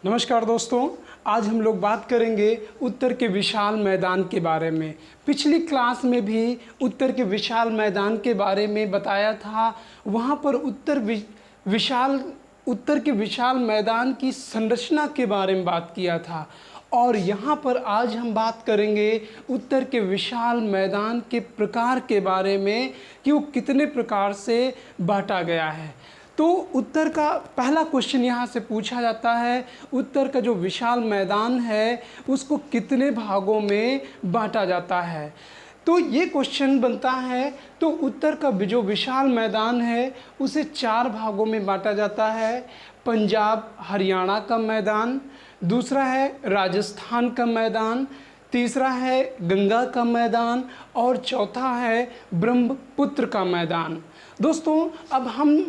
नमस्कार दोस्तों, आज हम लोग बात करेंगे उत्तर के विशाल मैदान के बारे में। पिछली क्लास में भी उत्तर के विशाल मैदान के बारे में बताया था। वहाँ पर उत्तर के विशाल मैदान की संरचना के बारे में बात किया था। और यहाँ पर आज हम बात करेंगे उत्तर के विशाल मैदान के प्रकार के बारे में कि वो कितने प्रकार से बांटा गया है। तो उत्तर का पहला क्वेश्चन यहाँ से पूछा जाता है, उत्तर का जो विशाल मैदान है उसको कितने भागों में बांटा जाता है। तो ये क्वेश्चन बनता है, तो उत्तर का जो विशाल मैदान है उसे 4 भागों में बांटा जाता है। पंजाब हरियाणा का मैदान, दूसरा है राजस्थान का मैदान, तीसरा है गंगा का मैदान और चौथा है ब्रह्मपुत्र का मैदान। दोस्तों, अब हम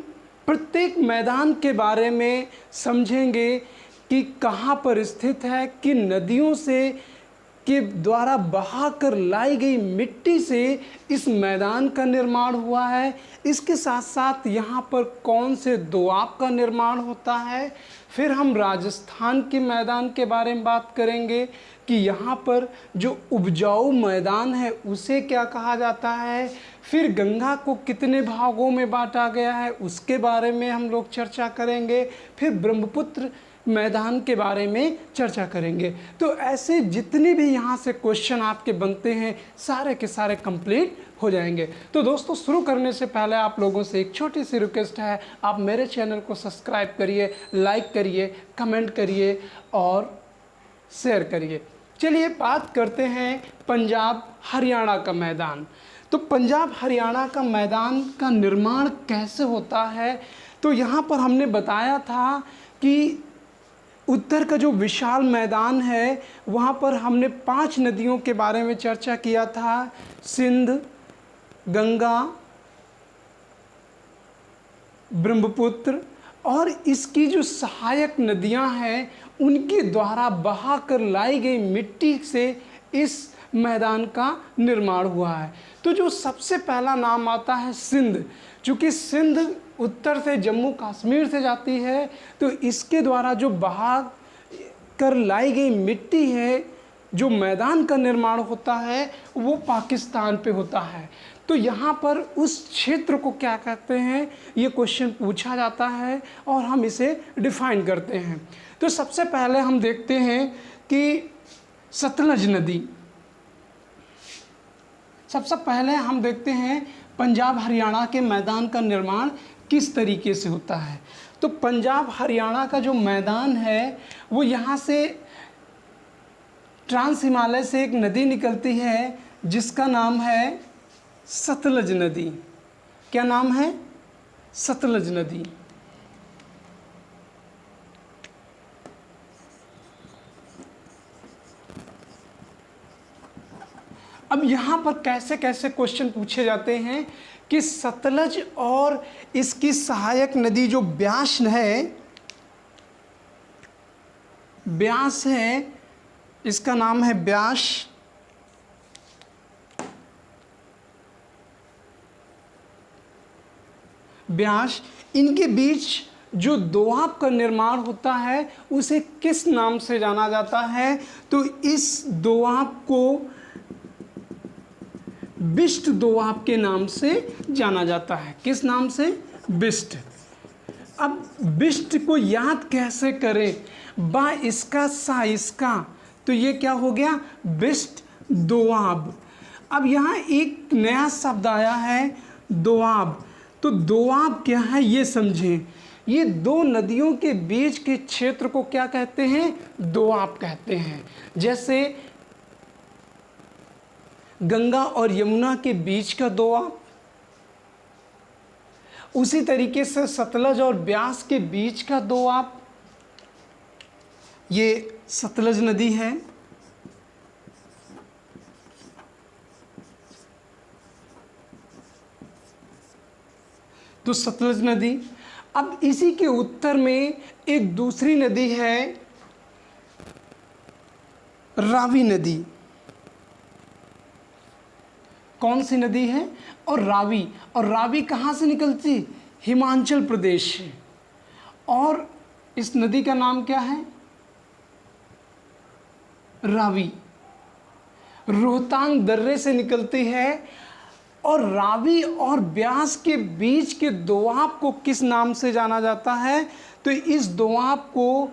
प्रत्येक मैदान के बारे में समझेंगे कि कहाँ पर स्थित है, कि नदियों से के द्वारा बहाकर लाई गई मिट्टी से इस मैदान का निर्माण हुआ है। इसके साथ साथ यहाँ पर कौन से दोआब का निर्माण होता है। फिर हम राजस्थान के मैदान के बारे में बात करेंगे कि यहाँ पर जो उपजाऊ मैदान है उसे क्या कहा जाता है। फिर गंगा को कितने भागों में बांटा गया है उसके बारे में हम लोग चर्चा करेंगे। फिर ब्रह्मपुत्र मैदान के बारे में चर्चा करेंगे। तो ऐसे जितने भी यहाँ से क्वेश्चन आपके बनते हैं सारे के सारे कंप्लीट हो जाएंगे। तो दोस्तों, शुरू करने से पहले आप लोगों से एक छोटी सी रिक्वेस्ट है, आप मेरे चैनल को सब्सक्राइब करिए, लाइक करिए, कमेंट करिए और शेयर करिए। चलिए बात करते हैं पंजाब हरियाणा का मैदान। तो पंजाब हरियाणा का मैदान का निर्माण कैसे होता है। तो यहाँ पर हमने बताया था कि उत्तर का जो विशाल मैदान है वहाँ पर हमने 5 नदियों के बारे में चर्चा किया था। सिंध, गंगा, ब्रह्मपुत्र और इसकी जो सहायक नदियाँ हैं उनके द्वारा बहाकर लाई गई मिट्टी से इस मैदान का निर्माण हुआ है। तो जो सबसे पहला नाम आता है सिंध, चूँकि सिंध उत्तर से जम्मू कश्मीर से जाती है, तो इसके द्वारा जो बहा कर लाई गई मिट्टी है, जो मैदान का निर्माण होता है वो पाकिस्तान पे होता है। तो यहाँ पर उस क्षेत्र को क्या कहते हैं, ये क्वेश्चन पूछा जाता है और हम इसे डिफाइन करते हैं। तो सबसे पहले हम देखते हैं कि सतलज नदी, सबसे पहले हम देखते हैं पंजाब हरियाणा के मैदान का निर्माण किस तरीके से होता है। तो पंजाब हरियाणा का जो मैदान है वो यहाँ से ट्रांस हिमालय से एक नदी निकलती है जिसका नाम है सतलज नदी। क्या नाम है? सतलज नदी। अब यहाँ पर कैसे कैसे क्वेश्चन पूछे जाते हैं कि सतलज और इसकी सहायक नदी जो ब्यास है, इसका नाम है ब्यास। इनके बीच जो दोआब का निर्माण होता है उसे किस नाम से जाना जाता है। तो इस दोआब को बिस्ट दोआब के नाम से जाना जाता है। किस नाम से? बिस्ट। अब बिस्ट को याद कैसे करें? बा इसका सा इसका, तो ये क्या हो गया? बिस्ट दोआब। अब यहाँ एक नया शब्द आया है दोआब। तो दोआब क्या है ये समझें। ये 2 नदियों के बीच के क्षेत्र को क्या कहते हैं? दोआब कहते हैं। जैसे गंगा और यमुना के बीच का दोआब, उसी तरीके से सतलज और ब्यास के बीच का दोआब, ये सतलज नदी है। तो सतलज नदी। अब इसी के उत्तर में एक दूसरी नदी है रावी नदी। कौन सी नदी है? और रावी कहाँ से निकलती? हिमाचल प्रदेश से। और इस नदी का नाम क्या है? रावी रोहतांग दर्रे से निकलती है। और रावी और ब्यास के बीच के दोआब को किस नाम से जाना जाता है? तो इस दोआब को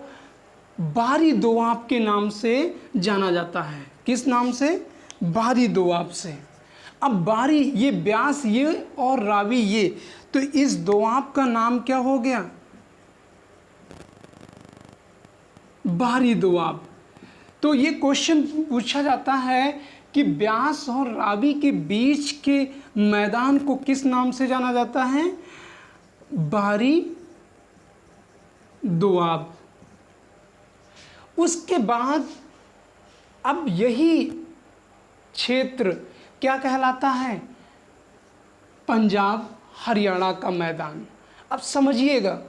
बारी दोआब के नाम से जाना जाता है। किस नाम से? बारी दोआब से। अब बारी, ये ब्यास ये और रावी ये, तो इस दोआब का नाम क्या हो गया? बारी दोआब। तो ये क्वेश्चन पूछा जाता है कि ब्यास और रावी के बीच के मैदान को किस नाम से जाना जाता है? बारी दोआब। उसके बाद अब यही क्षेत्र क्या कहलाता है? पंजाब हरियाणा का मैदान। अब समझिएगा,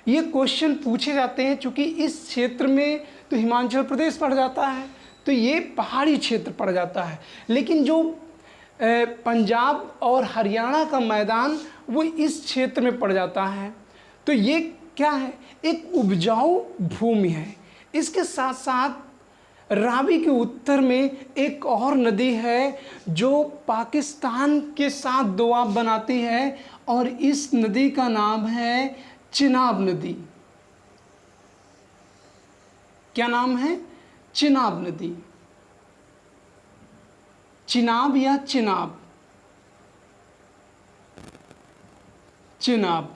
ये क्वेश्चन पूछे जाते हैं चूँकि इस क्षेत्र में तो हिमाचल प्रदेश पड़ जाता है, तो ये पहाड़ी क्षेत्र पड़ जाता है, लेकिन जो पंजाब और हरियाणा का मैदान वो इस क्षेत्र में पड़ जाता है। तो ये क्या है? एक उपजाऊ भूमि है। इसके साथ साथ रावी के उत्तर में एक और नदी है जो पाकिस्तान के साथ दोआब बनाती है, और इस नदी का नाम है चिनाब नदी। क्या नाम है? चिनाब नदी। चिनाब या चिनाब? चिनाब।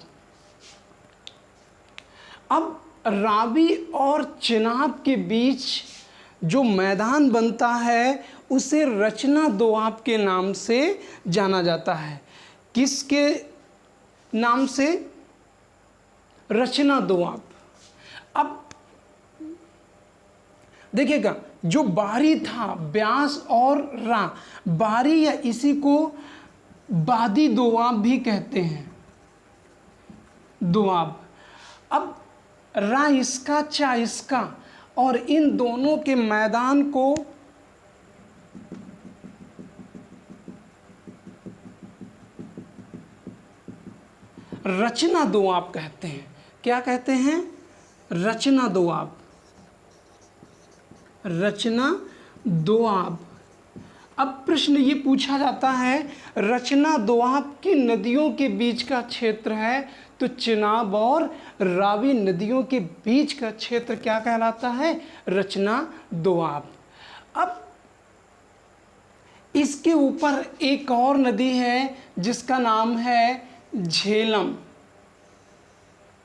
अब रावी और चिनाब के बीच जो मैदान बनता है उसे रचना दोआब के नाम से जाना जाता है। किसके नाम से? रचना दोआब। अब देखिएगा, जो बारी था ब्यास और रा, बारी या इसी को बादी दोआब भी कहते हैं, दोआब। अब रा इसका, चा इसका, और इन दोनों के मैदान को रचना दोआब कहते हैं। क्या कहते हैं? रचना दोआब। रचना दोआब। अब प्रश्न ये पूछा जाता है, रचना दोआब की नदियों के बीच का क्षेत्र है, तो चिनाब और रावी नदियों के बीच का क्षेत्र क्या कहलाता है? रचना दोआब। अब इसके ऊपर एक और नदी है जिसका नाम है झेलम।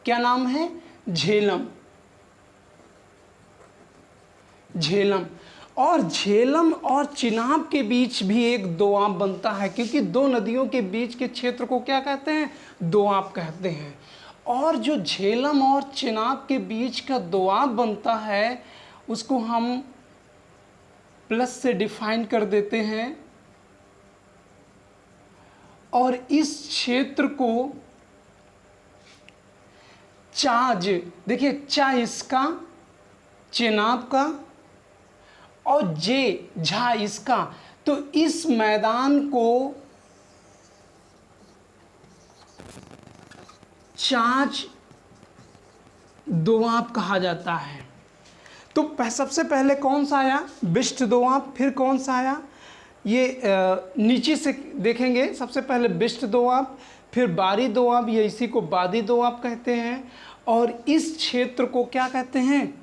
क्या नाम है? झेलम। झेलम। और झेलम और चिनाब के बीच भी एक दोआब बनता है, क्योंकि दो नदियों के बीच के क्षेत्र को क्या कहते हैं? दोआब कहते हैं। और जो झेलम और चिनाब के बीच का दोआब बनता है उसको हम प्लस से डिफाइन कर देते हैं, और इस क्षेत्र को चाज, देखिए चा इसका, चिनाब का, और जे झा इसका, तो इस मैदान को चाज दोआब कहा जाता है। तो सबसे पहले कौन सा आया? बिष्ट दोआब। फिर कौन सा आया? ये नीचे से देखेंगे, सबसे पहले बिष्ट दोआब, फिर बारी दोआब, ये इसी को बादी दोआब कहते हैं। और इस क्षेत्र को क्या कहते हैं?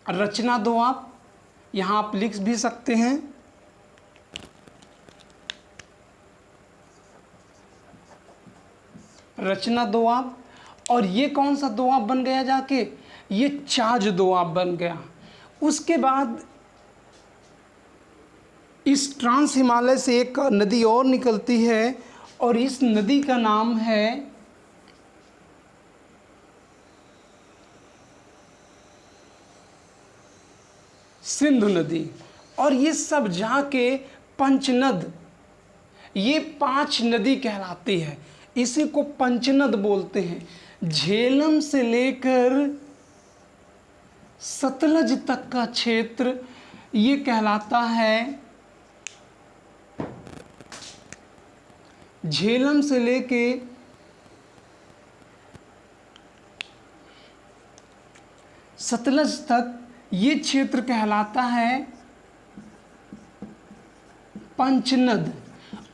रचना दोआब। यहाँ आप लिख भी सकते हैं, रचना दोआब। और ये कौन सा दोआब बन गया जाके? ये चाज दोआब बन गया। उसके बाद इस ट्रांस हिमालय से एक नदी और निकलती है, और इस नदी का नाम है सिंधु नदी। और ये सब जाके पंचनद, ये 5 नदी कहलाती है, इसी को पंचनद बोलते हैं। झेलम से लेकर सतलज तक का क्षेत्र ये कहलाता है, झेलम से लेके सतलज तक ये क्षेत्र कहलाता है पंचनद।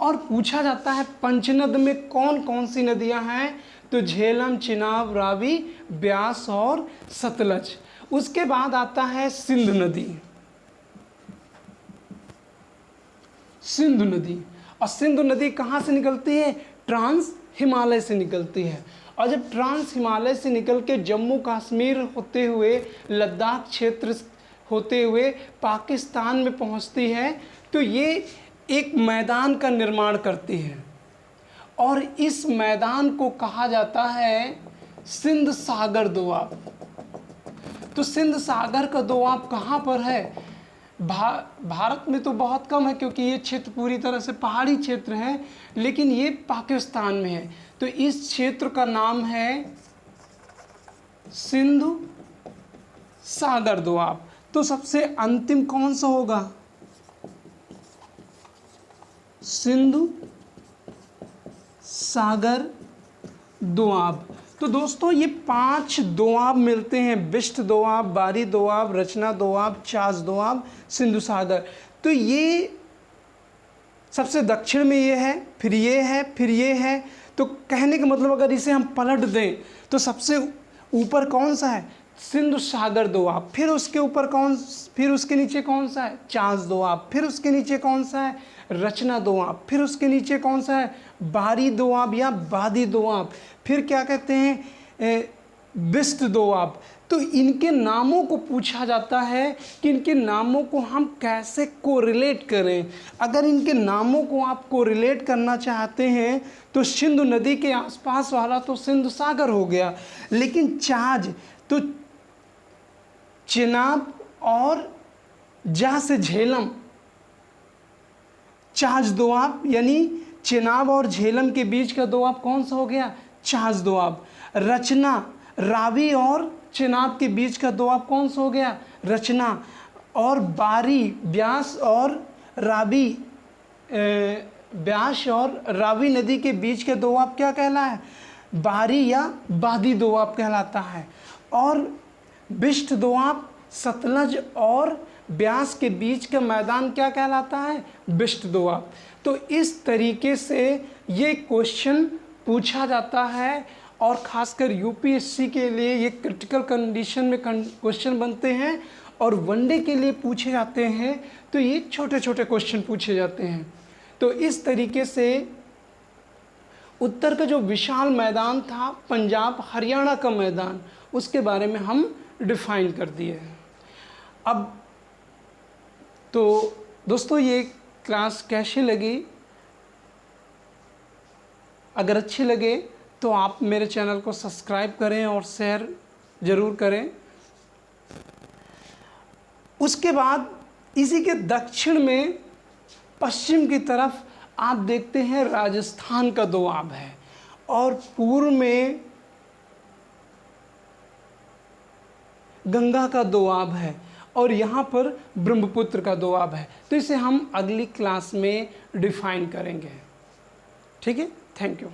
और पूछा जाता है पंचनद में कौन कौन सी नदियां हैं, तो झेलम, चिनाब, रावी, ब्यास और सतलज। उसके बाद आता है सिंधु नदी। सिंधु नदी, और सिंधु नदी कहाँ से निकलती है, ट्रांस हिमालय से निकलती है। और जब ट्रांस हिमालय से निकल के जम्मू कश्मीर होते हुए, लद्दाख क्षेत्र होते हुए पाकिस्तान में पहुंचती है, तो ये एक मैदान का निर्माण करती है। और इस मैदान को कहा जाता है सिंध सागर दोआब। तो सिंध सागर का दोआब कहाँ पर है, भारत में तो बहुत कम है क्योंकि ये क्षेत्र पूरी तरह से पहाड़ी क्षेत्र है, लेकिन ये पाकिस्तान में है। तो इस क्षेत्र का नाम है सिंधु सागर दोआब। तो सबसे अंतिम कौन सा होगा, सिंधु सागर दोआब। तो दोस्तों ये 5 दोआब मिलते हैं, बिष्ट दोआब, बारी दोआब, रचना दोआब, चास दोआब, सिंधु सागर। तो ये सबसे दक्षिण में ये है, फिर ये है, फिर ये है। तो कहने का मतलब अगर इसे हम पलट दें तो सबसे ऊपर कौन सा है, सिंधु सागर दोआब, फिर उसके ऊपर फिर उसके नीचे कौन सा है, चास दोआब, फिर उसके नीचे कौन सा है, रचना दोआब, फिर उसके नीचे कौन सा है, बारी दोआब या बादी दोआब, फिर क्या कहते हैं, बिष्ट दोआब। तो इनके नामों को पूछा जाता है कि इनके नामों को हम कैसे कोरिलेट करें। अगर इनके नामों को आप कोरिलेट करना चाहते हैं तो सिंधु नदी के आसपास वाला तो सिंधु सागर हो गया, लेकिन चाज तो चिनाब और जा से झेलम, चाज दोआब, यानी चिनाब और झेलम के बीच का दोआब कौन सा हो गया, चाज दोआब। रचना, रावी और चिनाब के बीच का दोआब कौन सा हो गया, रचना। और बारी, ब्यास और रावी, ब्यास और रावी नदी के बीच का दोआब क्या कहला है, बारी या बादी दोआब कहलाता है। और बिष्ट दोआब सतलज और ब्यास के बीच का मैदान क्या कहलाता है, बिष्ट दोआब। तो इस तरीके से ये क्वेश्चन पूछा जाता है और ख़ासकर यूपीएससी के लिए ये क्रिटिकल कंडीशन में क्वेश्चन बनते हैं और वनडे के लिए पूछे जाते हैं। तो ये छोटे छोटे क्वेश्चन पूछे जाते हैं। तो इस तरीके से उत्तर का जो विशाल मैदान था, पंजाब हरियाणा का मैदान, उसके बारे में हम डिफाइन कर दिए। अब तो दोस्तों ये क्लास कैसी लगी, अगर अच्छी लगे तो आप मेरे चैनल को सब्सक्राइब करें और शेयर ज़रूर करें। उसके बाद इसी के दक्षिण में पश्चिम की तरफ आप देखते हैं राजस्थान का दोआब है और पूर्व में गंगा का दोआब है और यहाँ पर ब्रह्मपुत्र का दोआब है। तो इसे हम अगली क्लास में डिफाइन करेंगे। ठीक है, थैंक यू।